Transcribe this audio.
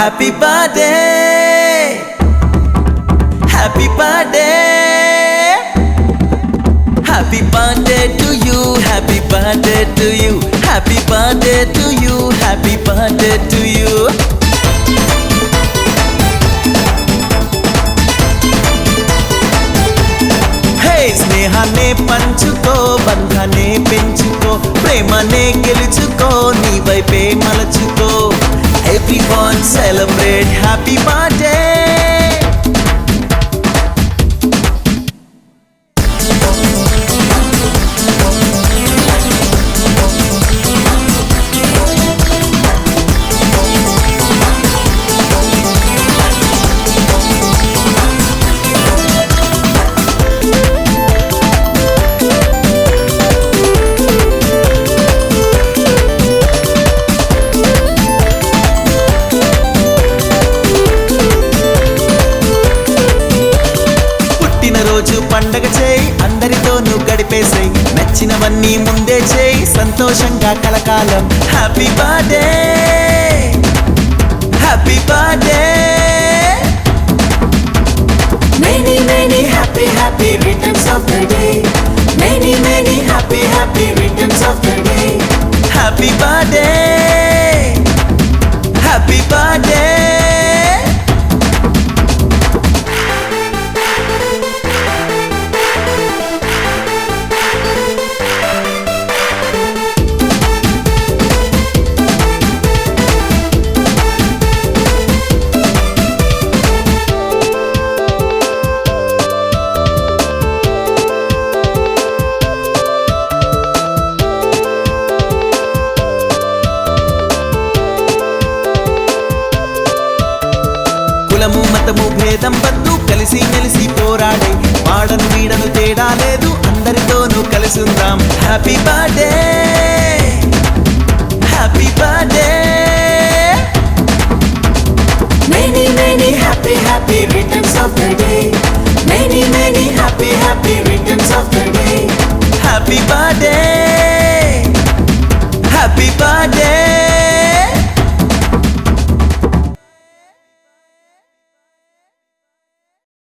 Happy birthday, happy birthday, happy birthday to you, happy birthday to you, happy birthday to you, happy birthday to you. Hey, స్నేహాన్ని పంచుకో, బంధాన్ని పెంచుకో, ప్రేమనే గెలుచుకో, నీ వైపే మలచుకో. Everyone celebrate happy birthday. పండగ చేయి, అందరితోనూ గడిపేసేయ్, నచ్చినవన్నీ ముందే చేయి, సంతోషంగా కలకాలం. Happy birthday, happy birthday, many many happy happy returns of the day, many many happy happy returns of the day. Happy birthday, happy birthday. కులము మతము భేదం వద్దు, కలిసి మెలిసి పోరాడే, వాడను వీడను తేడా లేదు, అందరితోనూ కలిసి ఉందాం. Happy birthday, happy birthday, many many happy happy returns of the day, many many happy happy returns of the day. Happy birthday.